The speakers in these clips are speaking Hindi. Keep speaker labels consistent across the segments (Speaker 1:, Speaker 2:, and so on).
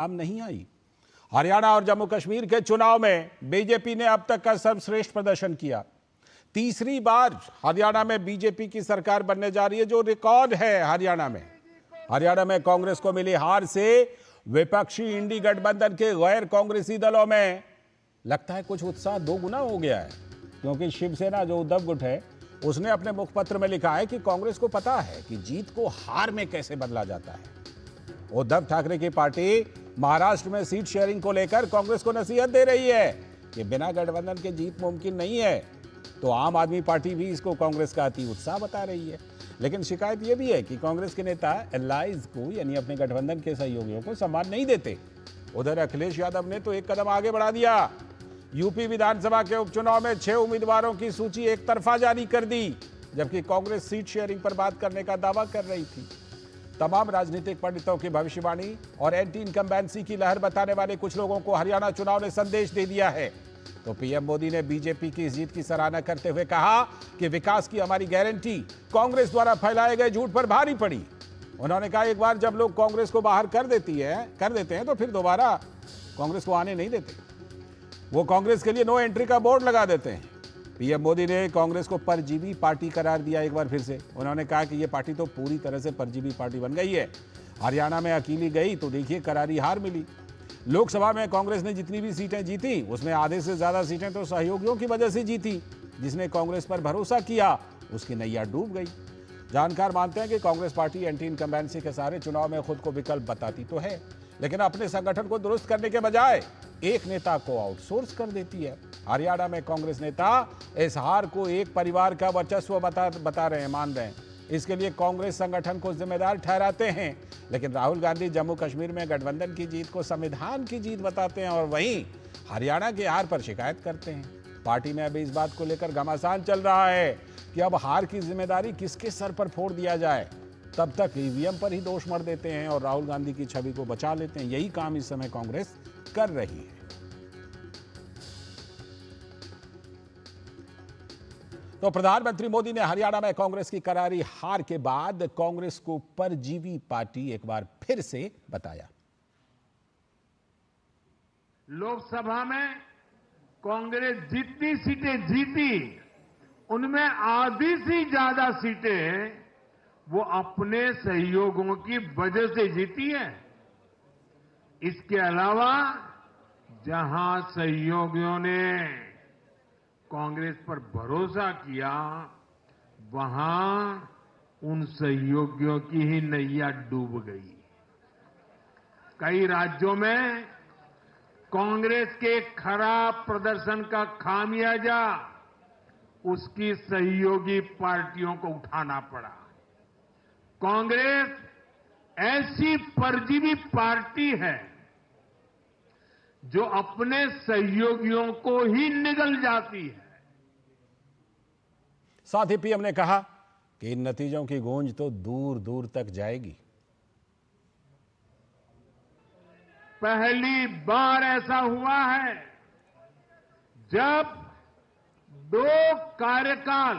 Speaker 1: काम नहीं आई। हरियाणा और जम्मू कश्मीर के चुनाव में बीजेपी ने अब तक का सर्वश्रेष्ठ प्रदर्शन किया। तीसरी बार हरियाणा में बीजेपी की सरकार बनने जा रही है, जो रिकॉर्ड है हरियाणा में कांग्रेस को मिली हार से विपक्षी इंडी गठबंधन के गैर कांग्रेसी दलों में लगता है कुछ उत्साह दोगुना हो गया है, क्योंकि शिवसेना जो उद्धव गुट है उसने अपने मुखपत्र में लिखा है कि कांग्रेस को पता है कि जीत को हार में कैसे बदला जाता है। उद्धव ठाकरे की पार्टी महाराष्ट्र में सीट शेयरिंग को लेकर कांग्रेस को नसीहत दे रही है कि बिना गठबंधन के जीत मुमकिन नहीं है, तो आम आदमी पार्टी भी इसको कांग्रेस का अति उत्साह बता रही है। लेकिन शिकायत यह भी है कि कांग्रेस के नेता एलाइज को यानी अपने गठबंधन के सहयोगियों को सम्मान नहीं देते। उधर अखिलेश यादव ने तो एक कदम आगे बढ़ा दिया। यूपी विधानसभा के उपचुनाव में 6 उम्मीदवारों की सूची एक तरफा जारी कर दी, जबकि कांग्रेस सीट शेयरिंग पर बात करने का दावा कर रही थी। तमाम राजनीतिक पंडितों की भविष्यवाणी और एंटी इनकम्बेंसी की लहर बताने वाले कुछ लोगों को हरियाणा चुनाव ने संदेश दे दिया है। तो पीएम मोदी ने बीजेपी की इस जीत की सराहना करते हुए कहा कि विकास की हमारी गारंटी कांग्रेस द्वारा फैलाए गए झूठ पर भारी पड़ी। उन्होंने कहा, एक बार जब लोग कांग्रेस को बाहर कर देते हैं तो फिर दोबारा कांग्रेस को आने नहीं देते। वो कांग्रेस के लिए नो एंट्री का बोर्ड लगा देते हैं। पीएम मोदी ने कांग्रेस को परजीवी पार्टी करार दिया एक बार फिर से। उन्होंने कहा कि ये पार्टी तो पूरी तरह से परजीवी पार्टी बन गई है। हरियाणा में अकेली गई तो देखिए करारी हार मिली। लोकसभा में कांग्रेस ने जितनी भी सीटें जीती उसमें आधे से ज्यादा सीटें तो सहयोगियों की वजह से जीती। जिसने कांग्रेस पर भरोसा किया उसकी नैया डूब गई। जानकार मानते हैं कि कांग्रेस पार्टी एंटी इनकम्बेंसी के सारे चुनाव में खुद को विकल्प बताती तो है, लेकिन अपने संगठन को दुरुस्त करने के बजाय एक नेता को आउटसोर्स कर देती है। हरियाणा में कांग्रेस नेता इस हार को एक परिवार का वर्चस्व बता रहे हैं, मान रहे हैं। इसके लिए कांग्रेस संगठन को जिम्मेदार ठहराते हैं। लेकिन राहुल गांधी जम्मू कश्मीर में गठबंधन की जीत को संविधान की जीत बताते हैं और वहीं हरियाणा की हार पर शिकायत करते हैं। पार्टी में अभी इस बात को लेकर घमासान चल रहा है कि अब हार की जिम्मेदारी किसके सर पर फोड़ दिया जाए। तब तक ईवीएम पर ही दोष मढ़ देते हैं और राहुल गांधी की छवि को बचा लेते हैं। यही काम इस समय कांग्रेस कर रही है। तो प्रधानमंत्री मोदी ने हरियाणा में कांग्रेस की करारी हार के बाद कांग्रेस को परजीवी पार्टी एक बार फिर से बताया।
Speaker 2: लोकसभा में कांग्रेस जितनी सीटें जीती उनमें आधी से ज्यादा सीटें वो अपने सहयोगियों की वजह से जीती है। इसके अलावा जहां सहयोगियों ने कांग्रेस पर भरोसा किया वहां उन सहयोगियों की ही नैया डूब गई। कई राज्यों में कांग्रेस के खराब प्रदर्शन का खामियाजा उसकी सहयोगी पार्टियों को उठाना पड़ा। कांग्रेस ऐसी परजीवी पार्टी है जो अपने सहयोगियों को ही निगल जाती है।
Speaker 1: साथ ही पीएम ने कहा कि इन नतीजों की गूंज तो दूर दूर तक जाएगी।
Speaker 2: पहली बार ऐसा हुआ है जब 2 कार्यकाल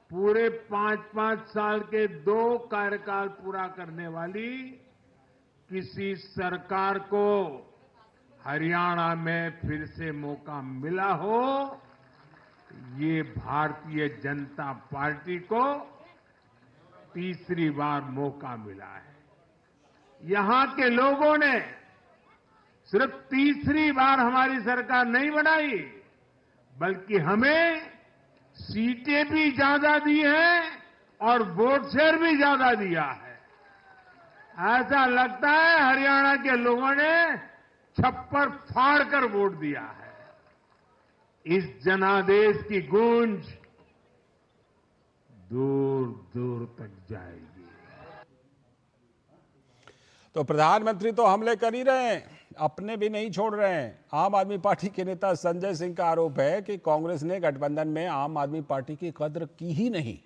Speaker 2: पूरे 5-5 साल के 2 कार्यकाल पूरा करने वाली किसी सरकार को हरियाणा में फिर से मौका मिला हो। ये भारतीय जनता पार्टी को तीसरी बार मौका मिला है। यहां के लोगों ने सिर्फ तीसरी बार हमारी सरकार नहीं बनाई, बल्कि हमें सीटें भी ज्यादा दी हैं और वोट शेयर भी ज्यादा दिया है। ऐसा लगता है हरियाणा के लोगों ने छप्पर फाड़ कर वोट दिया है। इस जनादेश की गूंज दूर दूर तक जाएगी।
Speaker 1: तो प्रधानमंत्री तो हमले कर ही रहे हैं, अपने भी नहीं छोड़ रहे हैं। आम आदमी पार्टी के नेता संजय सिंह का आरोप है कि कांग्रेस ने गठबंधन में आम आदमी पार्टी की कद्र की ही नहीं।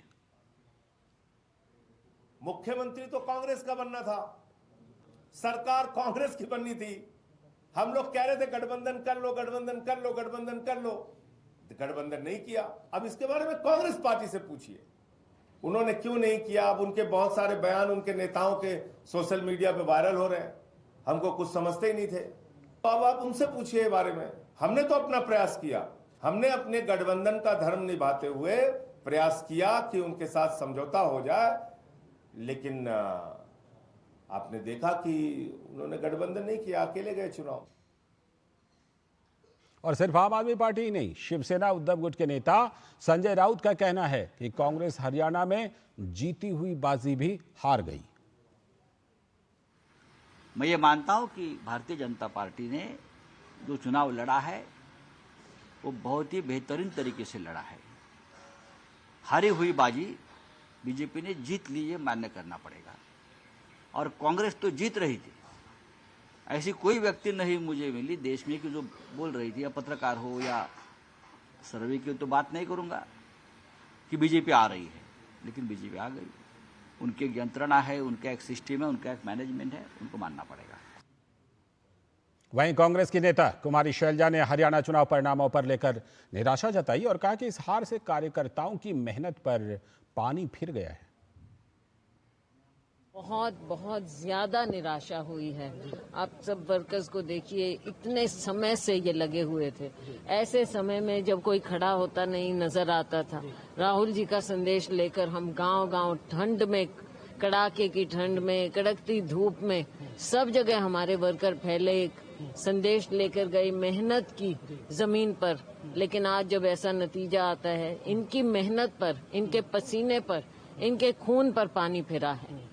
Speaker 3: मुख्यमंत्री तो कांग्रेस का बनना था, सरकार कांग्रेस की बननी थी। हम लोग कह रहे थे गठबंधन कर लो, गठबंधन कर लो, गठबंधन कर लो, गठबंधन नहीं किया। अब इसके बारे में कांग्रेस पार्टी से पूछिए उन्होंने क्यों नहीं किया। अब उनके बहुत सारे बयान उनके नेताओं के सोशल मीडिया पे वायरल हो रहे हैं। हमको कुछ समझते ही नहीं थे। तो अब आप उनसे पूछिए इस बारे में। हमने तो अपना प्रयास किया, हमने अपने गठबंधन का धर्म निभाते हुए प्रयास किया कि उनके साथ समझौता हो जाए, लेकिन आपने देखा कि उन्होंने गठबंधन नहीं किया, अकेले गए चुनाव।
Speaker 1: और सिर्फ आम आदमी पार्टी ही नहीं, शिवसेना उद्धव गुट के नेता संजय राउत का कहना है कि कांग्रेस हरियाणा में जीती हुई बाजी भी हार गई।
Speaker 4: मैं ये मानता हूं कि भारतीय जनता पार्टी ने जो चुनाव लड़ा है वो बहुत ही बेहतरीन तरीके से लड़ा है। हारी हुई बाजी बीजेपी ने जीत ली, ये मान्य करना पड़ेगा। और कांग्रेस तो जीत रही थी, ऐसी कोई व्यक्ति नहीं मुझे मिली देश में कि जो बोल रही थी, या पत्रकार हो या सर्वे की तो बात नहीं करूंगा, कि बीजेपी आ रही है, लेकिन बीजेपी आ गई। उनकी एक यंत्रणा है, उनका एक सिस्टम है, उनका एक मैनेजमेंट है, उनको मानना पड़ेगा।
Speaker 1: वहीं कांग्रेस की नेता कुमारी शैलजा ने हरियाणा चुनाव परिणामों पर लेकर निराशा जताई और कहा कि इस हार से कार्यकर्ताओं की मेहनत पर पानी फिर गया है।
Speaker 5: बहुत ज्यादा निराशा हुई है। आप सब वर्कर्स को देखिए, इतने समय से ये लगे हुए थे। ऐसे समय में जब कोई खड़ा होता नहीं नजर आता था, राहुल जी का संदेश लेकर हम गांव-गांव ठंड में, कड़ाके की ठंड में, कड़कती धूप में, सब जगह हमारे वर्कर फैले, एक संदेश लेकर गए, मेहनत की जमीन पर। लेकिन आज जब ऐसा नतीजा आता है, इनकी मेहनत पर, इनके पसीने पर, इनके खून पर पानी फिरा है।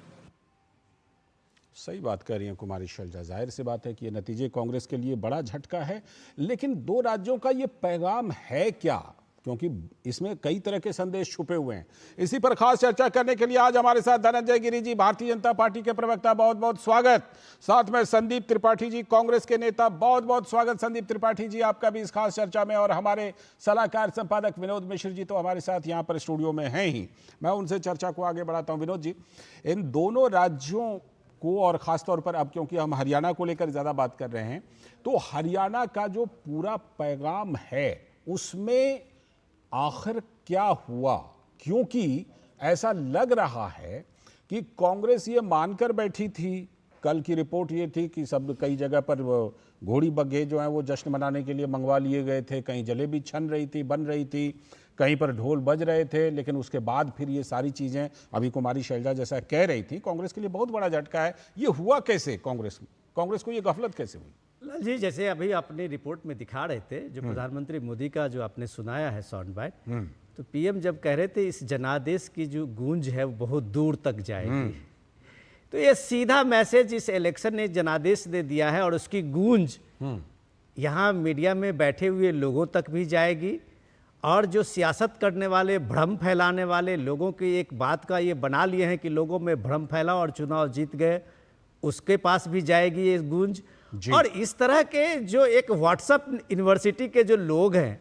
Speaker 1: सही बात कह रही हैं कुमारी शैलजा। जाहिर सी बात है कि ये नतीजे कांग्रेस के लिए बड़ा झटका है, लेकिन दो राज्यों का ये पैगाम है क्या, क्योंकि इसमें कई तरह के संदेश छुपे हुए हैं। इसी पर खास चर्चा करने के लिए आज हमारे साथ धनंजय गिरी जी, भारतीय जनता पार्टी के प्रवक्ता, बहुत बहुत स्वागत। साथ में संदीप त्रिपाठी जी, कांग्रेस के नेता, बहुत बहुत स्वागत संदीप त्रिपाठी जी आपका भी इस खास चर्चा में। और हमारे सलाहकार संपादक विनोद मिश्र जी तो हमारे साथ यहाँ पर स्टूडियो में हैं ही, मैं उनसे चर्चा को आगे बढ़ाता हूँ। विनोद जी, इन दोनों राज्यों को, और खासतौर पर अब क्योंकि हम हरियाणा को लेकर ज़्यादा बात कर रहे हैं, तो हरियाणा का जो पूरा पैगाम है उसमें आखिर क्या हुआ? क्योंकि ऐसा लग रहा है कि कांग्रेस ये मानकर बैठी थी, कल की रिपोर्ट ये थी कि सब कई जगह पर घोड़ी बग्घे जो हैं वो जश्न मनाने के लिए मंगवा लिए गए थे, कहीं जलेबी छन रही थी, बन रही थी, कहीं पर ढोल बज रहे थे, लेकिन उसके बाद फिर ये सारी चीज़ें अभी कुमारी शैलजा जैसा कह रही थी, कांग्रेस के लिए बहुत बड़ा झटका है। ये हुआ कैसे? कांग्रेस को ये गफलत कैसे हुई?
Speaker 6: लाल जी, जैसे अभी अपनी रिपोर्ट में दिखा रहे थे, जो प्रधानमंत्री मोदी का जो आपने सुनाया है साउंड बाइट, तो पीएम जब कह रहे थे इस जनादेश की जो गूंज है वो बहुत दूर तक जाएगी, तो ये सीधा मैसेज इस इलेक्शन ने जनादेश दे दिया है, और उसकी गूंज यहाँ मीडिया में बैठे हुए लोगों तक भी जाएगी। और जो सियासत करने वाले, भ्रम फैलाने वाले लोगों की एक बात का ये बना लिए हैं कि लोगों में भ्रम फैला और चुनाव जीत गए, उसके पास भी जाएगी ये गूंज। और इस तरह के जो एक व्हाट्सएप यूनिवर्सिटी के जो लोग हैं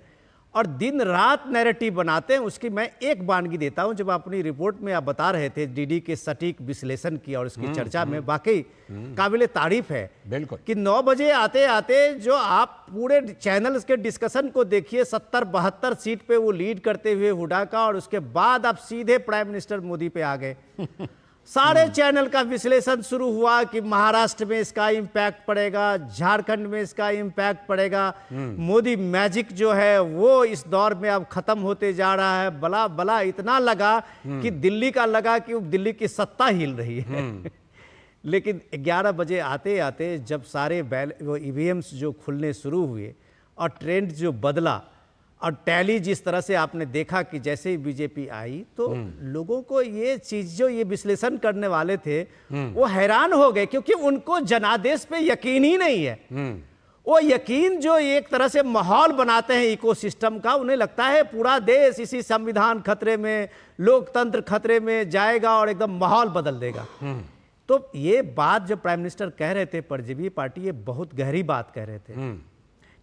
Speaker 6: और दिन रात नैरेटिव बनाते हैं, उसकी मैं एक वानगी देता हूं। जब अपनी रिपोर्ट में आप बता रहे थे डीडी के सटीक विश्लेषण की और उसकी चर्चा में वाकई काबिले तारीफ है,
Speaker 1: बिल्कुल,
Speaker 6: कि 9 बजे आते आते जो आप पूरे चैनल्स के डिस्कशन को देखिए, 70-72 सीट पे वो लीड करते हुए हुडा का, और उसके बाद आप सीधे प्राइम मिनिस्टर मोदी पे आ गए। सारे चैनल का विश्लेषण शुरू हुआ कि महाराष्ट्र में इसका इम्पैक्ट पड़ेगा, झारखंड में इसका इम्पैक्ट पड़ेगा, मोदी मैजिक जो है वो इस दौर में अब खत्म होते जा रहा है। बला बला इतना लगा कि दिल्ली का लगा कि दिल्ली की सत्ता हिल रही है। लेकिन 11 बजे आते आते जब सारे वो ईवीएम्स जो खुलने शुरू हुए और ट्रेंड जो बदला, और टैली जिस तरह से आपने देखा कि जैसे ही बीजेपी आई, तो लोगों को ये चीज, जो ये विश्लेषण करने वाले थे वो हैरान हो गए, क्योंकि उनको जनादेश पे यकीन ही नहीं है। वो यकीन जो एक तरह से माहौल बनाते हैं इकोसिस्टम का, उन्हें लगता है पूरा देश इसी संविधान खतरे में, लोकतंत्र खतरे में जाएगा और एकदम माहौल बदल देगा। तो ये बात जब प्राइम मिनिस्टर कह रहे थे, परजीवी पार्टी ये बहुत गहरी बात कह रहे थे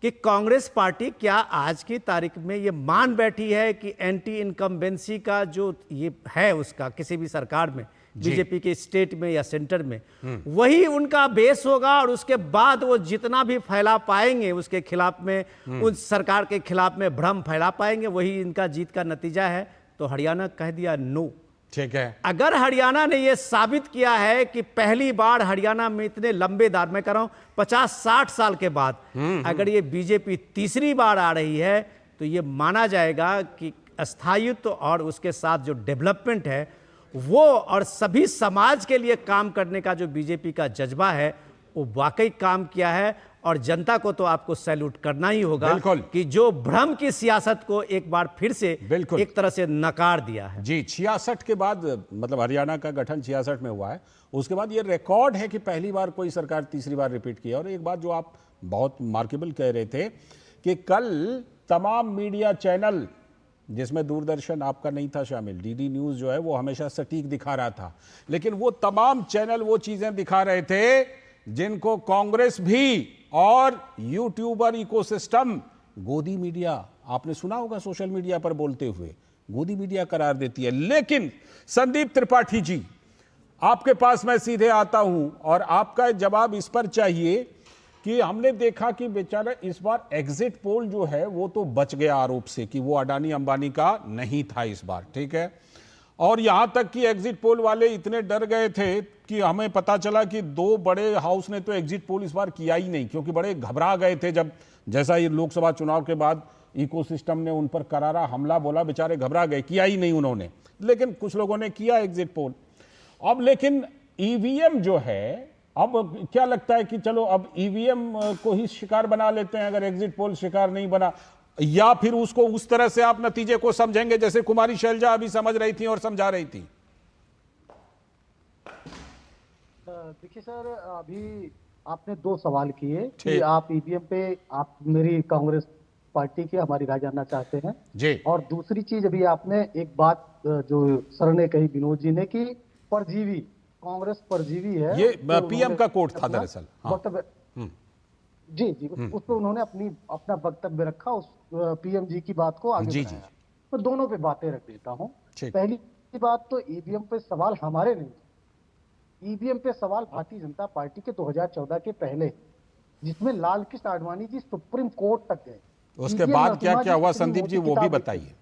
Speaker 6: कि कांग्रेस पार्टी क्या आज की तारीख में ये मान बैठी है कि एंटी इनकम्बेंसी का जो ये है उसका किसी भी सरकार में, बीजेपी के स्टेट में या सेंटर में, वही उनका बेस होगा, और उसके बाद वो जितना भी फैला पाएंगे उसके खिलाफ में, उस सरकार के खिलाफ में भ्रम फैला पाएंगे, वही इनका जीत का नतीजा है। तो हरियाणा कह दिया नो,
Speaker 1: ठीक है।
Speaker 6: अगर हरियाणा ने यह साबित किया है कि पहली बार हरियाणा में इतने लंबे दार में कर रहा हूं 50-60 साल के बाद अगर ये बीजेपी तीसरी बार आ रही है तो ये माना जाएगा कि स्थायित्व और उसके साथ जो डेवलपमेंट है वो और सभी समाज के लिए काम करने का जो बीजेपी का जज्बा है वो वाकई काम किया है। और जनता को तो आपको सैल्यूट करना ही होगा कि जो भ्रम की सियासत को एक बार फिर से एक तरह से नकार दिया है।
Speaker 1: जी, 66 के बाद, मतलब हरियाणा का गठन 66 में हुआ है, उसके बाद ये रिकॉर्ड है कि पहली बार कोई सरकार तीसरी बार रिपीट किया। और एक बात जो आप बहुत मार्केबल कह रहे थे कि कल तमाम मीडिया चैनल, जिसमें दूरदर्शन आपका नहीं था शामिल, डीडी न्यूज जो है वो हमेशा सटीक दिखा रहा था, लेकिन वो तमाम चैनल वो चीजें दिखा रहे थे जिनको कांग्रेस भी और यूट्यूबर इकोसिस्टम गोदी मीडिया, आपने सुना होगा सोशल मीडिया पर बोलते हुए, गोदी मीडिया करार देती है। लेकिन संदीप त्रिपाठी जी, आपके पास मैं सीधे आता हूं और आपका जवाब इस पर चाहिए कि हमने देखा कि बेचारा इस बार एग्जिट पोल जो है वो तो बच गया आरोप से कि वो अडानी अंबानी का नहीं था इस बार, ठीक है। और यहां तक कि एग्जिट पोल वाले इतने डर गए थे कि हमें पता चला कि दो बड़े हाउस ने तो एग्जिट पोल इस बार किया ही नहीं, क्योंकि बड़े घबरा गए थे जब जैसा ये लोकसभा चुनाव के बाद इकोसिस्टम ने उन पर करारा हमला बोला, बेचारे घबरा गए, किया ही नहीं उन्होंने। लेकिन कुछ लोगों ने किया एग्जिट पोल। अब लेकिन ईवीएम जो है, अब क्या लगता है कि चलो अब ईवीएम को ही शिकार बना लेते हैं अगर एग्जिट पोल शिकार नहीं बना, या फिर उसको उस तरह से आप नतीजे को समझेंगे जैसे कुमारी शैलजा अभी समझ रही थी और समझा रही थी?
Speaker 7: देखिए सर, अभी आपने दो सवाल किए कि आप ईवीएम पे आप मेरी कांग्रेस पार्टी की हमारी राय जानना चाहते हैं
Speaker 1: जी, और
Speaker 7: दूसरी चीज अभी आपने एक बात जो सर ने कही, विनोद जी ने, कि परजीवी, कांग्रेस परजीवी है,
Speaker 1: ये पीएम का कोट था दरअसल।
Speaker 7: जी जी, उस पर उन्होंने अपना वक्तव्य रखा, उस पीएम जी की बात को आगे बढ़ाया। तो दोनों पे बातें रख देता हूँ। पहली बात तो ईवीएम पे सवाल हमारे नहीं, ईवीएम पे सवाल भारतीय जनता पार्टी के 2014 के पहले, जिसमें लाल कृष्ण आडवाणी जी सुप्रीम कोर्ट तक गए।
Speaker 1: उसके बाद क्या क्या हुआ संदीप जी, वो भी बताइए।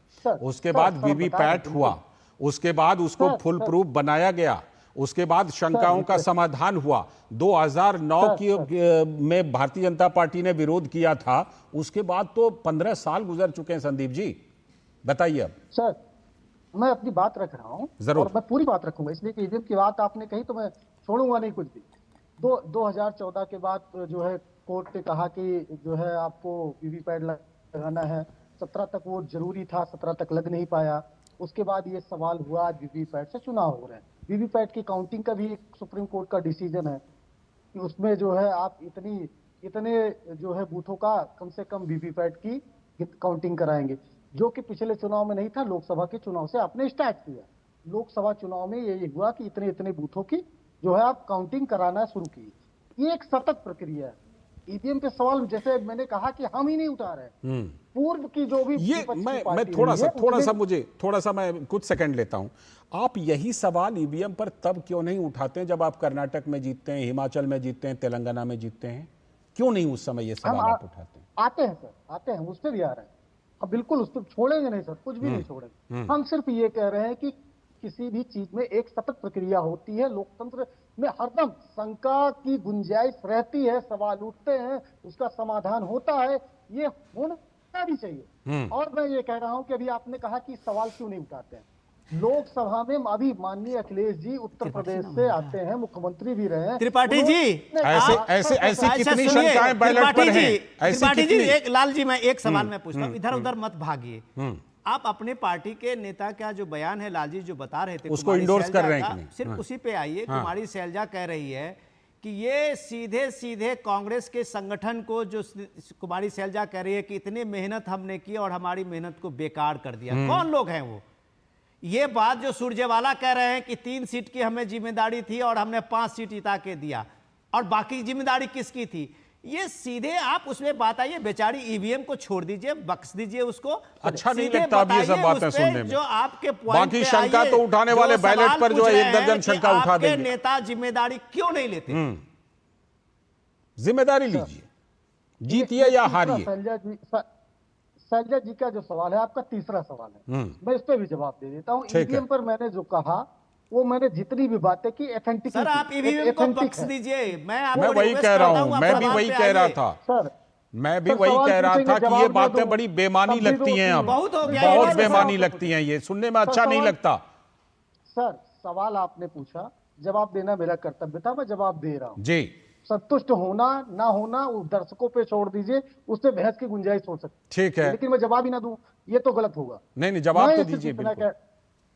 Speaker 1: उसके बाद वीवीपैट हुआ, उसके बाद उसको फुल प्रूफ बनाया गया, उसके बाद शंकाओं का समाधान हुआ। 2009 में भारतीय जनता पार्टी ने विरोध किया था, उसके बाद तो 15 साल गुजर चुके हैं संदीप जी, बताइए। अब
Speaker 7: सर मैं अपनी बात रख रहा हूँ और मैं पूरी बात रखूंगा, इसलिए कि ईवीएम की बात आपने कही तो मैं छोड़ूंगा नहीं कुछ भी। 2014 के बाद जो है कोर्ट ने कहा कि जो है आपको वीवीपैट लगाना है, 17 तक वो जरूरी था, 17 तक लग नहीं पाया। उसके बाद ये सवाल हुआ, आज वीवीपैट से चुनाव हो रहे हैं। वीवीपैट की काउंटिंग का भी एक सुप्रीम कोर्ट का डिसीजन है कि उसमें जो है आप इतने जो है बूथों का कम से कम वीवीपैट की काउंटिंग कराएंगे, जो कि पिछले चुनाव में नहीं था, लोकसभा के चुनाव से आपने स्टार्ट किया। लोकसभा चुनाव में ये हुआ कि इतने बूथों की जो है आप काउंटिंग कराना शुरू की। ये एक सतत प्रक्रिया है। ईवीएम पे सवाल जैसे मैंने कहा कि हम ही नहीं उठा रहे, पूर्व की जो भी
Speaker 1: ये मैं थोड़ा सा मैं कुछ सेकंड लेता हूं। आप यही सवाल ईवीएम पर तब क्यों नहीं उठाते हैं जब आप कर्नाटक में जीतते हैं, हिमाचल में जीतते हैं, तेलंगाना में जीतते हैं? क्यों नहीं उस समय ये सवाल आप उठाते हैं?
Speaker 7: आते हैं सर, आते हैं, उस पर भी आ रहे हैं। अब बिल्कुल उस पर छोड़ेंगे नहीं सर, कुछ भी नहीं छोड़ेंगे। हम सिर्फ ये कह रहे हैं कि किसी भी चीज में एक सतत प्रक्रिया होती है। लोकतंत्र में हरदम शंका की गुंजाइश रहती है, सवाल उठते हैं, उसका समाधान होता है, ये होना भी चाहिए। और मैं ये कह रहा हूं कि अभी आपने कहा कि सवाल क्यों नहीं उठाते हैं लोकसभा में। अभी माननीय अखिलेश जी उत्तर प्रदेश से आते हैं, मुख्यमंत्री भी रहे हैं।
Speaker 6: त्रिपाठी जी
Speaker 1: ऐसे कितनी शंकाएं बैलेट पर हैं?
Speaker 6: त्रिपाठी जी, एक लाल जी, मैं एक सवाल मैं पूछता हूं, इधर उधर मत भागिए। आप अपने पार्टी के नेता का जो बयान है लाल जी जो बता रहे थे,
Speaker 1: उसको इंडोर्स कर रहे हैं कि नहीं?
Speaker 6: सिर्फ उसी पे आइए। कुमारी शैलजा कह रही है कि ये सीधे सीधे कांग्रेस के संगठन को, जो कुमारी शैलजा कह रही है कि इतनी मेहनत हमने की और हमारी मेहनत को बेकार कर दिया। कौन लोग हैं वो? ये बात जो सुरजेवाला कह रहे हैं कि 3 सीट की हमें जिम्मेदारी थी और हमने 5 सीट जिता के दिया, और बाकी जिम्मेदारी किसकी थी? ये सीधे आप उसमें बात आइए। बेचारी ईवीएम को छोड़ दीजिए, बख्श दीजिए उसको।
Speaker 1: अच्छा नहीं लगता अब ये सब बातें सुनने में।
Speaker 6: जो आपके पॉइंट
Speaker 1: बाकी शंका तो उठाने वाले बैलेट पर जो है 1 दर्जन शंका उठा देंगे।
Speaker 6: नेता जिम्मेदारी क्यों नहीं लेते?
Speaker 1: जिम्मेदारी लीजिए, जीतिए या हारिए।
Speaker 7: शैलजा जी का जो सवाल है, आपका तीसरा सवाल है, मैं इस पे भी जवाब दे देता हूँ।
Speaker 1: ठीक है।
Speaker 7: ईवीएम पर मैंने जो कहा, वो मैंने जितनी भी बातें की एथेंटिक।
Speaker 6: सर आप ईवीएम को बख्श दीजिए, मैं आपको
Speaker 1: वही
Speaker 6: रिक्वेस्ट
Speaker 1: कह रहा
Speaker 6: करता
Speaker 1: हूं,
Speaker 6: आप
Speaker 1: मैं भी
Speaker 6: सवाल
Speaker 1: वही
Speaker 6: पे
Speaker 1: कह रहा
Speaker 6: आइए।
Speaker 1: था,
Speaker 7: सर
Speaker 1: मैं भी
Speaker 7: सर,
Speaker 1: वही
Speaker 7: सवाल
Speaker 1: कह रहा
Speaker 7: पूछेंगे,
Speaker 1: था कि
Speaker 7: जवाब
Speaker 1: ये
Speaker 7: ना
Speaker 1: बातें
Speaker 7: दूं,
Speaker 1: बड़ी बेमानी
Speaker 7: तब भी
Speaker 1: लगती हैं अब,
Speaker 6: बहुत हो गया,
Speaker 1: बहुत
Speaker 6: ये वाले
Speaker 1: बेमानी
Speaker 6: सवाल
Speaker 1: लगती हैं, ये सुनने में
Speaker 7: सर,
Speaker 1: अच्छा नहीं
Speaker 7: सवाल-
Speaker 1: लगता।
Speaker 7: सर सवाल आपने पूछा, जवाब देना मेरा कर्तव्य था, मैं जवाब दे रहा हूँ।
Speaker 1: जी
Speaker 7: संतुष्ट होना ना होना वो दर्शकों पे छोड़ दीजिए, उससे बहस की गुंजाइश हो सकती
Speaker 1: ठीक है,
Speaker 7: लेकिन मैं जवाब ही ना दूं, ये तो गलत होगा।
Speaker 1: नहीं जवाब
Speaker 7: मैं
Speaker 1: तो
Speaker 7: सिर्फ
Speaker 1: दीजिए
Speaker 7: इतना
Speaker 1: बिल्कुल।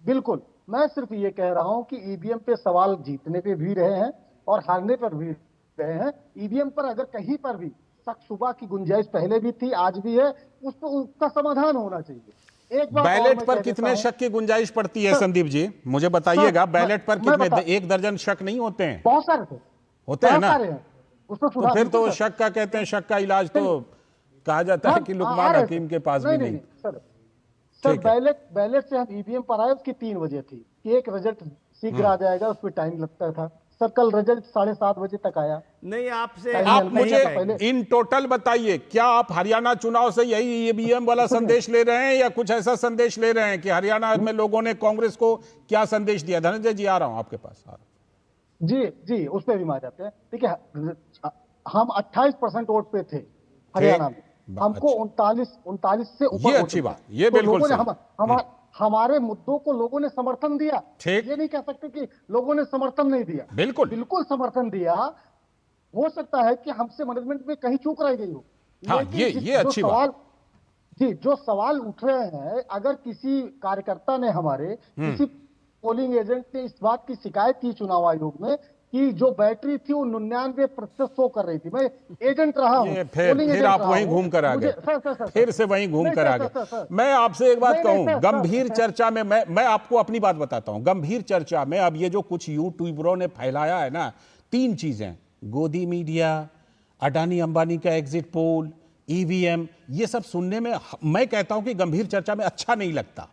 Speaker 7: बिल्कुल, मैं सिर्फ ये कह रहा हूं कि ईवीएम पे सवाल जीतने पे भी रहे हैं और हारने पर भी रहे हैं। ईवीएम पर अगर कहीं पर भी शक शुबा की गुंजाइश पहले भी थी, आज भी है, उस पर उसका समाधान होना चाहिए। एक बात और
Speaker 1: बैलेट
Speaker 7: मैं
Speaker 1: पर
Speaker 7: कह
Speaker 1: कितने
Speaker 7: देता हूं,
Speaker 1: शक की गुंजाइश पड़ती है
Speaker 7: सर,
Speaker 1: संदीप जी, मुझे बताइएगा।
Speaker 7: सर,
Speaker 1: बैलेट पर
Speaker 7: मैं
Speaker 1: कितने, 1 दर्जन शक नहीं होते हैं?
Speaker 7: बहुत सारे थे,
Speaker 1: होते हैं
Speaker 7: बहुत
Speaker 1: ना?
Speaker 7: सारे हैं, उसमें
Speaker 1: तो
Speaker 7: सुधार
Speaker 1: फिर तो
Speaker 7: बिल्कुल, सर।
Speaker 1: शक का कहते हैं, शक का इलाज तो कहा जाता है कि
Speaker 7: आ
Speaker 1: लुकमान
Speaker 7: रहे
Speaker 1: हकीम
Speaker 7: थे।
Speaker 1: के पास भी नहीं।
Speaker 7: सर सर,
Speaker 1: ठीक है।
Speaker 7: बैलेट से हम ईवीएम पर आए, उसकी 3 वजह थी कि एक रिजल्ट शीघ्र आ जाएगा, उस पर टाइम लगता था। सर कल रिजल्ट 7:30 बजे तक आया।
Speaker 6: नहीं आपसे
Speaker 7: टाइम
Speaker 1: आप
Speaker 7: नहीं
Speaker 1: मुझे
Speaker 7: था पहले।
Speaker 1: इन टोटल बताइए, क्या आप हरियाणा चुनाव से यही ईवीएम वाला संदेश ले रहे हैं या कुछ ऐसा संदेश ले रहे हैं कि हरियाणा में लोगों ने कांग्रेस को क्या संदेश दिया? धनंजय जी आ रहा हूं आपके पास, आ रहा हूं।
Speaker 7: जी जी, उस पर भी मार जाते हैं। देखिए, हम 28% वोट पे थे हरियाणा में, हमको 39 से ऊपर
Speaker 1: ये
Speaker 7: वोट
Speaker 1: अच्छी
Speaker 7: मिला।
Speaker 1: बात, ये
Speaker 7: तो
Speaker 1: बिल्कुल
Speaker 7: लोगों ने
Speaker 1: सही।
Speaker 7: हमारे मुद्दों को लोगों ने समर्थन दिया।
Speaker 1: ठीक।
Speaker 7: ये नहीं कह सकते कि लोगों ने समर्थन नहीं दिया,
Speaker 1: बिल्कुल।
Speaker 7: बिल्कुल समर्थन दिया। हो सकता है कि हमसे मैनेजमेंट में कहीं चूक रह गई हो,
Speaker 1: हाँ,
Speaker 7: लेकिन
Speaker 1: ये
Speaker 7: जो
Speaker 1: अच्छी बात।
Speaker 7: जी, जो सवाल उठ रहे हैं, अगर किसी कार्यकर्ता ने, हमारे किसी पोलिंग एजेंट ने इस बात की शिकायत की चुनाव आयोग में कि जो बैटरी थी वो 99% शो कर रही थी, मैं एजेंट रहा हूं,
Speaker 1: ये
Speaker 7: पोलिंग
Speaker 1: फिर
Speaker 7: एजेंट
Speaker 1: आप
Speaker 7: रहा
Speaker 1: वहीं
Speaker 7: हूं,
Speaker 1: घूम कर आ
Speaker 7: मुझे-
Speaker 1: गए,
Speaker 7: सर,
Speaker 1: फिर से वहीं घूम
Speaker 7: नहीं,
Speaker 1: कर आ
Speaker 7: सर,
Speaker 1: गए।
Speaker 7: सर,
Speaker 1: मैं आपसे एक बात
Speaker 7: नहीं,
Speaker 1: कहूं,
Speaker 7: सर,
Speaker 1: गंभीर चर्चा में मैं आपको अपनी बात बताता हूं। गंभीर चर्चा में अब ये जो कुछ यूट्यूबरों ने फैलाया है ना, 3 चीजें, गोदी मीडिया, अडानी अंबानी का एग्जिट पोल, ईवीएम, ये सब सुनने में मैं कहता हूं कि गंभीर चर्चा में अच्छा नहीं लगता,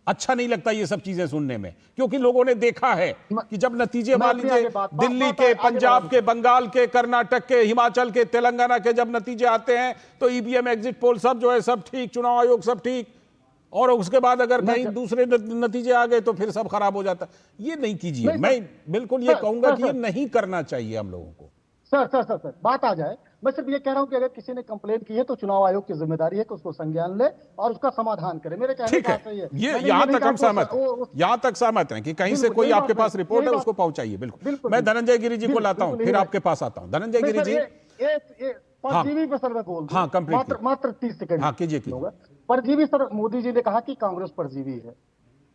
Speaker 1: अच्छा नहीं लगता ये सब चीजें सुनने में, क्योंकि लोगों ने देखा है कि जब नतीजे मान लीजिए दिल्ली के, पंजाब के, बंगाल के, कर्नाटक के, हिमाचल के, तेलंगाना के जब नतीजे आते हैं तो ईवीएम, एग्जिट पोल सब जो है सब ठीक, चुनाव आयोग सब ठीक, और उसके बाद अगर कहीं दूसरे नतीजे आ गए तो फिर सब खराब हो जाता। ये नहीं कीजिए, मैं बिल्कुल ये कहूंगा कि ये नहीं करना चाहिए हम लोगों को।
Speaker 7: सर, बात आ जाए, मैं सिर्फ ये कह रहा हूं कि अगर किसी ने कंप्लेंट की है तो चुनाव आयोग की जिम्मेदारी है कि उसको संज्ञान ले और उसका समाधान करे। मेरे कहने
Speaker 1: ठीक
Speaker 7: का
Speaker 1: है,
Speaker 7: अर्थ ये
Speaker 1: ये यहां तक हम सहमत हैं, यहां तक सहमत हैं कि कहीं से कोई आपके पास रिपोर्ट है उसको पहुंचाइए। बिल्कुल, मैं धनंजय गिरी जी को लाता हूं, फिर आपके पास आता हूं। धनंजय गिरी जी,
Speaker 7: परजीवी पर सर मैं बोल दूं, मात्र 30 सेकंड।
Speaker 1: हाँ, कीजिए।
Speaker 7: परजीवी सर, मोदी जी ने कहा कि कांग्रेस परजीवी है।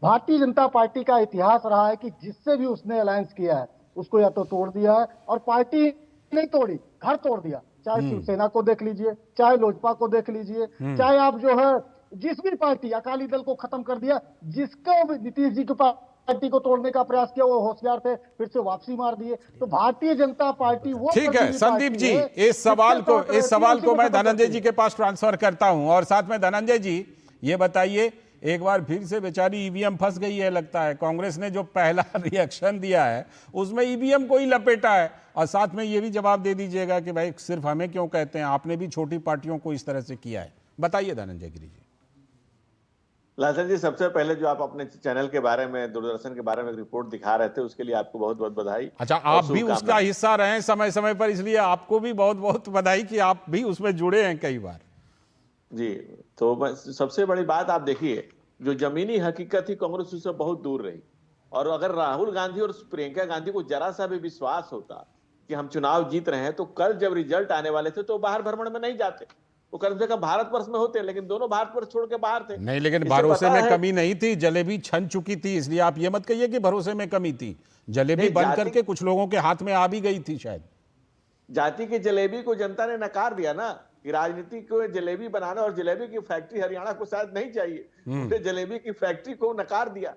Speaker 7: भारतीय जनता पार्टी का इतिहास रहा है कि जिससे भी उसने अलायंस किया है उसको या तो तोड़ दिया है, और पार्टी नहीं तोड़ी, घर तोड़ दिया। चाहे शिवसेना को देख लीजिए, चाहे लोजपा को देख लीजिए, चाहे आप जो है जिस भी पार्टी, अकाली दल को खत्म कर दिया, जिसको भी नीतीश जी की पार्टी को तोड़ने का प्रयास किया वो होशियार थे, फिर से वापसी मार दिए। तो भारतीय जनता पार्टी वो,
Speaker 1: ठीक है संदीप जी, इस सवाल को मैं धनंजय जी के पास ट्रांसफर करता हूं। और साथ में धनंजय जी ये बताइए, एक बार फिर से बेचारी ईवीएम फंस गई है लगता है। कांग्रेस ने जो पहला रिएक्शन दिया है उसमें ईवीएम को ही लपेटा है, और साथ में ये भी जवाब दे दीजिएगा कि भाई सिर्फ हमें क्यों कहते हैं, आपने भी छोटी पार्टियों को इस तरह से किया है। बताइए धनंजय गिरी जी।
Speaker 8: लासन जी, सबसे पहले जो आप अपने चैनल के बारे में, दूरदर्शन के बारे में रिपोर्ट दिखा रहे थे, उसके लिए आपको बहुत बहुत बधाई।
Speaker 1: अच्छा, आप भी उसका हिस्सा रहे समय समय पर, इसलिए आपको भी बहुत बहुत बधाई कि आप भी उसमें जुड़े हैं कई बार।
Speaker 8: जी, तो सबसे बड़ी बात आप देखिए, जो जमीनी हकीकत थी कांग्रेस उससे बहुत दूर रही। और अगर राहुल गांधी और प्रियंका गांधी को जरा सा भी विश्वास होता कि हम चुनाव जीत रहे हैं, तो कल जब रिजल्ट आने वाले थे तो बाहर भ्रमण में नहीं जाते, वो कम से कम भारतवर्ष में होते, लेकिन दोनों भारतवर्ष छोड़ के बाहर थे।
Speaker 1: नहीं, लेकिन भरोसे में कमी नहीं थी, जलेबी छन चुकी थी, इसलिए आप ये मत कहिए कि भरोसे में कमी थी। जलेबी बन करके कुछ लोगों के हाथ में आ भी गई थी शायद।
Speaker 8: जाति की जलेबी को जनता ने नकार दिया ना, कि राजनीति को जलेबी बनाना, और जलेबी की फैक्ट्री हरियाणा को शायद नहीं चाहिए, उन्हें जलेबी की फैक्ट्री को नकार दिया।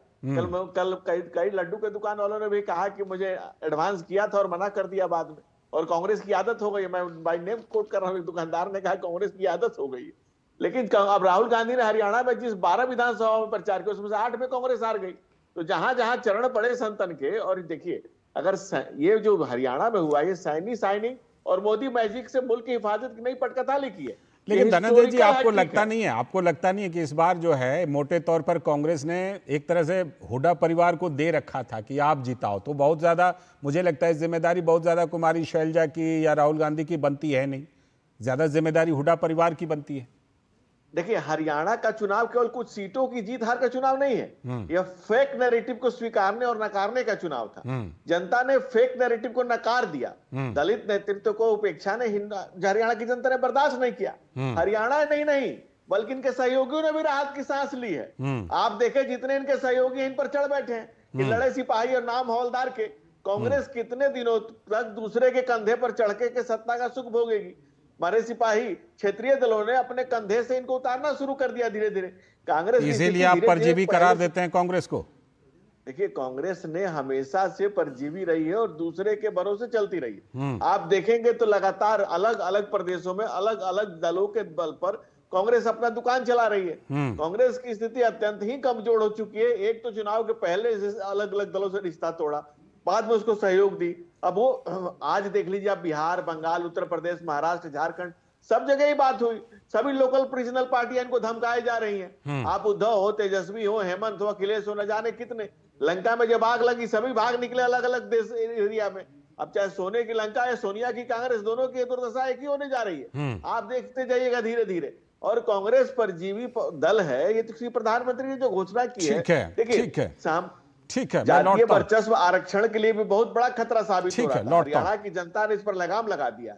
Speaker 8: कल कई लड्डू के दुकान वालों ने भी कहा कि मुझे एडवांस किया था और मना कर दिया बाद में, और कांग्रेस की आदत हो गई। मैं बाय नेम कोट कर रहा हूं, दुकानदार ने कहा कांग्रेस की आदत हो गई। लेकिन अब राहुल गांधी ने हरियाणा में जिस 12 विधानसभा में प्रचार किया उसमें से 8 में कांग्रेस हार गई। तो जहां जहां चरण पड़े संतन के, और देखिए अगर ये जो हरियाणा में हुआ, ये साइनिंग और मोदी मैजिक से मुल्क की हिफाजत की नई पटकथा लिखी है।
Speaker 1: लेकिन धनंजय जी, आपको लगता नहीं है कि इस बार जो है मोटे तौर पर कांग्रेस ने एक तरह से हुड्डा परिवार को दे रखा था कि आप जिताओ, तो बहुत ज्यादा मुझे लगता है जिम्मेदारी बहुत ज्यादा कुमारी शैलजा की या राहुल गांधी की बनती है नहीं, ज्यादा जिम्मेदारी हुड्डा परिवार की बनती है।
Speaker 8: देखिए, हरियाणा का चुनाव केवल कुछ सीटों की जीत हार का चुनाव नहीं है, यह फेक नैरेटिव को स्वीकारने और नकारने का चुनाव था। जनता ने फेक नैरेटिव को नकार दिया, दलित नेतृत्व को उपेक्षा ने हरियाणा की जनता ने बर्दाश्त नहीं किया। हरियाणा नहीं बल्कि इनके सहयोगियों ने भी राहत की सांस ली है। आप देखें, जितने इनके सहयोगी इन पर चढ़ बैठे हैं कि लड़े सिपाही और नाम हवलदार के, कांग्रेस कितने दिनों तक दूसरे के कंधे पर चढ़ के सत्ता का सुख भोगेगी। हमारे सिपाही क्षेत्रीय दलों ने अपने कंधे से इनको उतारना शुरू कर दिया धीरे धीरे। कांग्रेस
Speaker 1: इसीलिए आप परजीवी करार देते हैं कांग्रेस को।
Speaker 8: देखिए, कांग्रेस ने हमेशा से परजीवी रही है और दूसरे के भरोसे चलती रही है। आप देखेंगे तो लगातार अलग अलग प्रदेशों में अलग अलग दलों के बल पर कांग्रेस अपना दुकान चला रही है। कांग्रेस की स्थिति अत्यंत ही कमजोर हो चुकी है। एक तो चुनाव के पहले अलग अलग दलों से रिश्ता तोड़ा, बाद में उसको सहयोग दी। अब वो आज देख लीजिए, आप बिहार, बंगाल, उत्तर प्रदेश, महाराष्ट्र, झारखंड, सब जगह ही बात हुई। सभी लोकल रीजनल पार्टियां इनको धमकाए जा रही हैं। आप उद्धव हो, तेजस्वी हो, हेमंत हो, अखिलेश हो, न जाने कितने। लंका में जब आग लगी सभी भाग निकले अलग अलग देश एरिया में। अब चाहे सोने की लंका या सोनिया की कांग्रेस, दोनों की दुर्दशा एक ही होने जा रही है। आप देखते जाइएगा धीरे धीरे। और कांग्रेस परजीवी दल है, ये तो प्रधानमंत्री ने जो घोषणा की है, देखिए
Speaker 1: ठीक है,
Speaker 8: जातीय वर्चस्व आरक्षण के लिए भी बहुत बड़ा खतरा साबित हो रहा है। हरियाणा की जनता ने इस पर लगाम लगा दिया।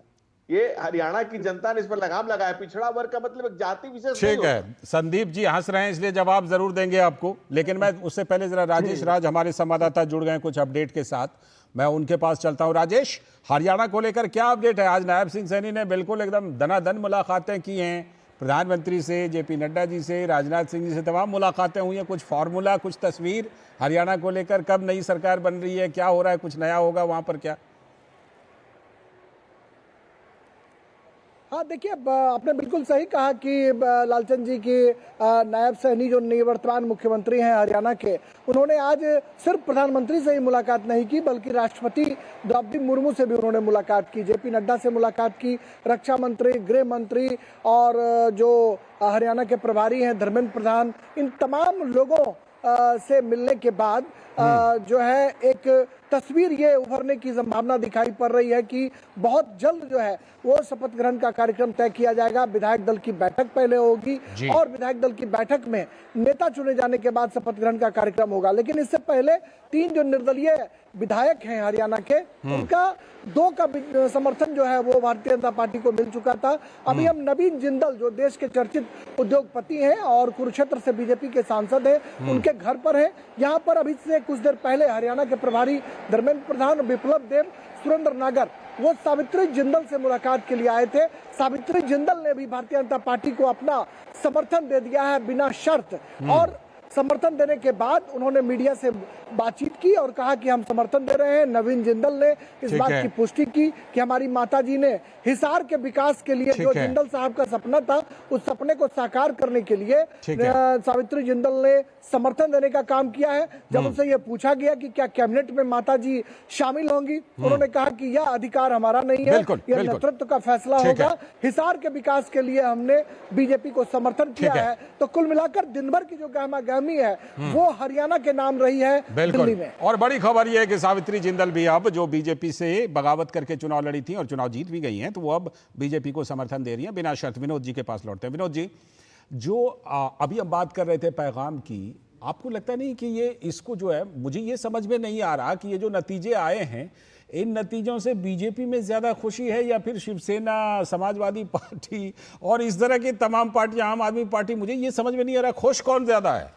Speaker 8: ये हरियाणा की जनता ने इस पर लगाम लगाया। पिछड़ा वर्ग का मतलब एक जाति विशेष नहीं होता।
Speaker 1: ठीक है, संदीप जी हंस रहे हैं इसलिए जवाब जरूर देंगे आपको, लेकिन मैं उससे पहले जरा राजेश राज हमारे संवाददाता जुड़ गए कुछ अपडेट के साथ, मैं उनके पास चलता हूं। राजेश, हरियाणा को लेकर क्या अपडेट है? आज नायब सिंह सैनी ने बिल्कुल एकदम दनादन मुलाकातें की हैं, प्रधानमंत्री से, जेपी नड्डा जी से, राजनाथ सिंह जी से तमाम मुलाकातें हुई हैं। कुछ फार्मूला, कुछ तस्वीर हरियाणा को लेकर, कब नई सरकार बन रही है, क्या हो रहा है, कुछ नया होगा वहां पर क्या?
Speaker 9: हाँ, देखिए, आपने बिल्कुल सही कहा कि लालचंद जी की नायब सैनी जो निवर्तमान मुख्यमंत्री हैं हरियाणा के, उन्होंने आज सिर्फ प्रधानमंत्री से ही मुलाकात नहीं की बल्कि राष्ट्रपति द्रौपदी मुर्मू से भी उन्होंने मुलाकात की, जेपी नड्डा से मुलाकात की, रक्षा मंत्री, गृह मंत्री और जो हरियाणा के प्रभारी हैं धर्मेंद्र प्रधान, इन तमाम लोगों से मिलने के बाद जो है एक तस्वीर ये उभरने की संभावना दिखाई पड़ रही है कि बहुत जल्द जो है वो शपथ ग्रहण का कार्यक्रम तय किया जाएगा। विधायक दल की बैठक पहले होगी और विधायक दल की बैठक में नेता चुने जाने के बाद शपथ ग्रहण का कार्यक्रम होगा। लेकिन इससे पहले 3 जो निर्दलीय विधायक हैं हरियाणा के, उनका 2 का समर्थन जो है वो भारतीय जनता पार्टी को मिल चुका था। अभी हम नवीन जिंदल जो देश के चर्चित उद्योगपति हैं और कुरुक्षेत्र से बीजेपी के सांसद हैं, उनके घर पर हैं। यहाँ पर अभी से कुछ देर पहले हरियाणा के प्रभारी धर्मेंद्र प्रधान, विप्लव देव, सुरेंद्र नागर वो सावित्री जिंदल से मुलाकात के लिए आए थे। सावित्री जिंदल ने भी भारतीय जनता पार्टी को अपना समर्थन दे दिया है बिना शर्त, और समर्थन देने के बाद उन्होंने मीडिया से बातचीत की और कहा कि हम समर्थन दे रहे हैं। नवीन जिंदल ने इस बात की पुष्टि की कि हमारी माताजी ने हिसार के विकास के लिए जो जिंदल साहब का सपना था, उस सपने को साकार करने के लिए सावित्री जिंदल ने समर्थन देने का काम किया है। जब उनसे यह पूछा गया कि क्या कैबिनेट में माताजी शामिल होंगी, उन्होंने कहा कि यह अधिकार हमारा नहीं है, यह नेतृत्व का फैसला होगा। हिसार के विकास के लिए हमने बीजेपी को समर्थन किया है। तो कुल मिलाकर दिन भर की जो गहमा-गहमी है वो हरियाणा के नाम रही है दिल्ली में।
Speaker 1: और बड़ी खबर यह है कि सावित्री जिंदल भी अब जो बीजेपी से बगावत करके चुनाव लड़ी थी और चुनाव जीत भी गई हैं, तो वो अब बीजेपी को समर्थन दे रही हैं बिना शर्त। विनोद जी के पास लौटते हैं। विनोद जी, जो अभी हम बात कर रहे थे पैगाम की, आपको लगता नहीं कि ये इसको जो है, मुझे ये समझ में नहीं आ रहा कि ये जो नतीजे आए हैं, इन नतीजों से बीजेपी में ज्यादा खुशी है या फिर शिवसेना, समाजवादी पार्टी और इस तरह की तमाम पार्टियां, आम आदमी पार्टी, मुझे ये समझ में नहीं आ रहा खुश कौन ज्यादा है?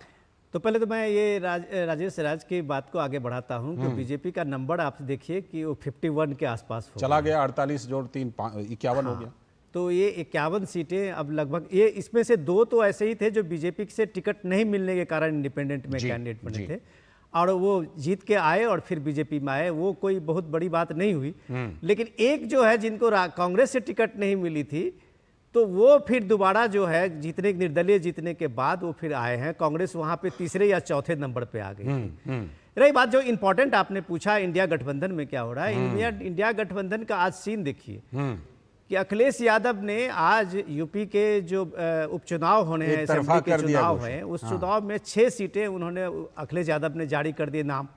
Speaker 6: तो पहले तो मैं ये राजेश राज की बात को आगे बढ़ाता हूं कि बीजेपी का नंबर आप देखिए कि वो 51 के आसपास
Speaker 1: चला गया, 48 जोड़ 3 51 हो गया।
Speaker 6: तो ये 51 सीटें अब लगभग, ये इसमें से 2 तो ऐसे ही थे जो बीजेपी से टिकट नहीं मिलने के कारण इंडिपेंडेंट में कैंडिडेट बने थे और वो जीत के आए और फिर बीजेपी में आए, वो कोई बहुत बड़ी बात नहीं हुई। लेकिन एक जो है जिनको कांग्रेस से टिकट नहीं मिली थी, तो वो फिर दोबारा जो है जीतने, निर्दलीय जीतने के बाद वो फिर आए हैं। कांग्रेस वहां पे 3 या 4 नंबर पे आ गई। रही बात जो इंपॉर्टेंट आपने पूछा इंडिया गठबंधन में क्या हो रहा है, इंडिया गठबंधन का आज सीन देखिए कि अखिलेश यादव ने आज यूपी के जो उपचुनाव होने हैं, असेंबली के चुनाव हैं, उस चुनाव में 6 सीटें उन्होंने अखिलेश यादव ने जारी कर दिए नाम।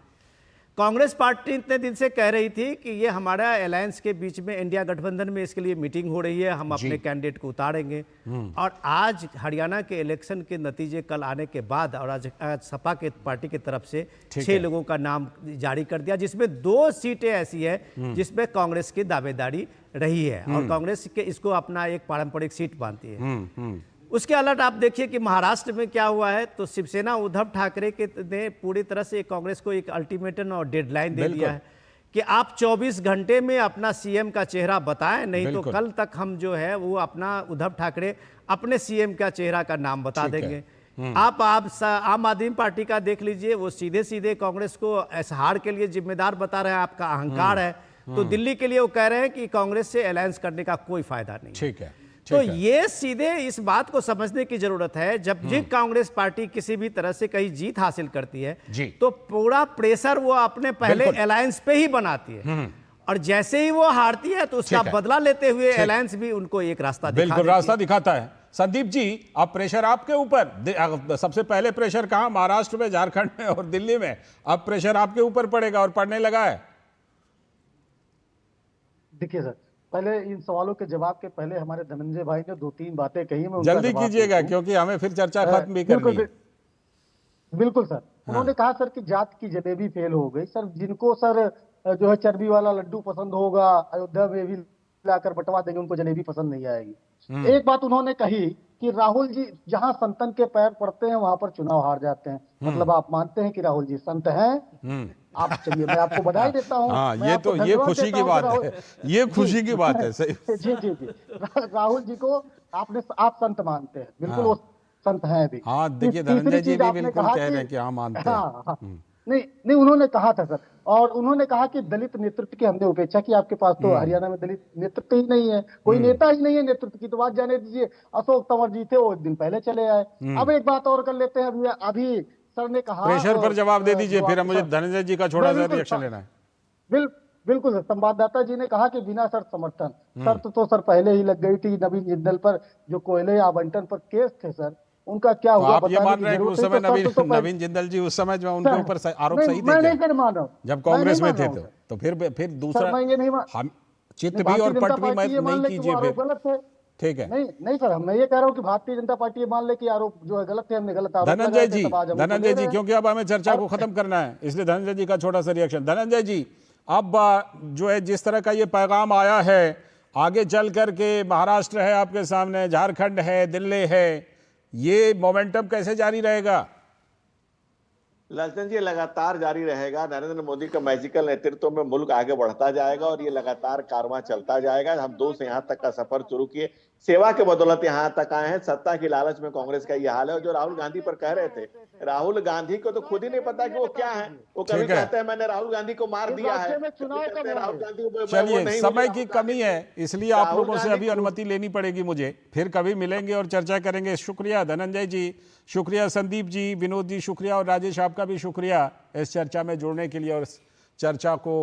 Speaker 6: कांग्रेस पार्टी इतने दिन से कह रही थी कि ये हमारा अलायंस के बीच में इंडिया गठबंधन में इसके लिए मीटिंग हो रही है, हम अपने कैंडिडेट को उतारेंगे। और आज हरियाणा के इलेक्शन के नतीजे कल आने के बाद और आज सपा के पार्टी की तरफ से 6 लोगों का नाम जारी कर दिया, जिसमें 2 सीटें ऐसी है जिसमें कांग्रेस की दावेदारी रही है और कांग्रेस के इसको अपना एक पारंपरिक सीट मानती है। उसके अलग आप देखिए कि महाराष्ट्र में क्या हुआ है, तो शिवसेना उद्धव ठाकरे के ने पूरी तरह से कांग्रेस को एक अल्टीमेटम और डेडलाइन दे दिया है कि आप 24 घंटे में अपना सीएम का चेहरा बताएं, नहीं तो कल तक हम जो है वो अपना उद्धव ठाकरे अपने सीएम का चेहरा का नाम बता देंगे। आप आम आदमी पार्टी का देख लीजिए, वो सीधे सीधे कांग्रेस को इस हार के लिए जिम्मेदार बता रहे हैं, आपका अहंकार है। तो दिल्ली के लिए वो कह रहे हैं कि कांग्रेस से अलायंस करने का कोई फायदा नहीं।
Speaker 1: ठीक है।
Speaker 6: तो ये सीधे इस बात को समझने की जरूरत है, जब जी कांग्रेस पार्टी किसी भी तरह से कहीं जीत हासिल करती है तो पूरा प्रेशर वो अपने पहले अलायंस पे ही बनाती है, और जैसे ही वो हारती है तो उसका बदला लेते हुए अलायंस भी उनको एक रास्ता
Speaker 1: दिखाता है। संदीप जी, अब प्रेशर आपके ऊपर, सबसे पहले प्रेशर कहां, महाराष्ट्र में, झारखंड में और दिल्ली में, अब प्रेशर आपके ऊपर पड़ेगा और पड़ने लगा है।
Speaker 7: देखिए सर, पहले इन सवालों के जवाब के पहले हमारे धनंजय भाई ने 2-3 बातें कही, मैं
Speaker 1: जल्दी कीजिएगा क्योंकि हमें फिर चर्चा खत्म भी करनी है।
Speaker 7: बिल्कुल सर। उन्होंने कहा सर कि जात की जलेबी फेल हो गई। सर जिनको सर जो है चर्बी वाला लड्डू पसंद होगा, अयोध्या में भी लाकर बंटवा देंगे, उनको जलेबी पसंद नहीं आएगी। एक बात उन्होंने कही कि राहुल जी जहां संतन के पैर पड़ते हैं वहां पर चुनाव हार जाते हैं। मतलब आप मानते हैं कि राहुल जी संत हैं? आप चलिए मैं आपको बधाई देता हूँ।
Speaker 1: हाँ, ये खुशी की बात है, ये खुशी की बात है। सही।
Speaker 7: जी राहुल जी को आप संत मानते हैं, बिल्कुल वो संत हैं भी।
Speaker 1: हाँ देखिए, धनंजय जी भी बिल्कुल कह रहे हैं कि हाँ मानते हैं।
Speaker 7: नहीं उन्होंने कहा था सर, और उन्होंने कहा कि दलित नेतृत्व की हमने उपेक्षा की। आपके पास तो हरियाणा में दलित नेतृत्व ही नहीं है, कोई नेता ही नहीं है नेतृत्व की, तो बात जाने दीजिए। अशोक तंवर जी थे, वो एक दिन पहले चले आए। अब एक बात और कर लेते हैं, अभी सर ने कहा,
Speaker 1: प्रेशर पर जवाब दे दीजिए, फिर मुझे धनंजय जी का छोटा सा रिएक्शन लेना है।
Speaker 7: बिल्कुल सर, संवाददाता जी ने कहा कि बिना शर्त समर्थन। शर्त तो सर पहले ही लग गई थी। नवीन जिंदल पर जो कोयले आवंटन पर केस थे सर, उनका क्या हुआ?
Speaker 1: आप ये मान रहे हैं कि उस समय नवीन जिंदल जी उस समय जो उनके ऊपर आरोप सही थे?
Speaker 7: मैं नहीं कर मान रहा हूं,
Speaker 1: जब कांग्रेस में थे तो फिर दूसरा हम चित्त भी और पट भी नहीं कीजिए फिर। ठीक है।
Speaker 7: नहीं सर, मैं ये कह रहा हूँ कि भारतीय जनता पार्टी ये मान ले कि आरोप जो है गलत है, हमने गलत आरोप।
Speaker 1: धनंजय जी क्योंकि अब हमें चर्चा को खत्म करना है, इसलिए धनंजय जी का छोटा सा रिएक्शन। धनंजय जी, अब जो है जिस तरह का ये पैगाम आया है, आगे चल करके महाराष्ट्र है आपके सामने, झारखंड है, दिल्ली है, ये मोमेंटम कैसे जारी रहेगा?
Speaker 8: लालचंद जी, लगातार जारी रहेगा। नरेंद्र मोदी का मैजिकल नेतृत्व में मुल्क आगे बढ़ता जाएगा और ये लगातार कारवां चलता जाएगा। हम 2 से यहाँ तक का सफर शुरू किए, सेवा के बदौलत यहाँ तक आए हैं। सत्ता की लालच में कांग्रेस का ये हाल है। और जो राहुल गांधी पर कह रहे थे, राहुल गांधी को तो खुद ही नहीं पता कि वो क्या है। वो कभी कहते हैं मैंने राहुल गांधी को मार दिया है।
Speaker 1: चलिए, समय की कमी है इसलिए आप लोगों से अभी अनुमति लेनी पड़ेगी मुझे, फिर कभी मिलेंगे और चर्चा करेंगे। शुक्रिया धनंजय जी, शुक्रिया संदीप जी, विनोद जी शुक्रिया, और राजेश आपका भी शुक्रिया इस चर्चा में जुड़ने के लिए और चर्चा को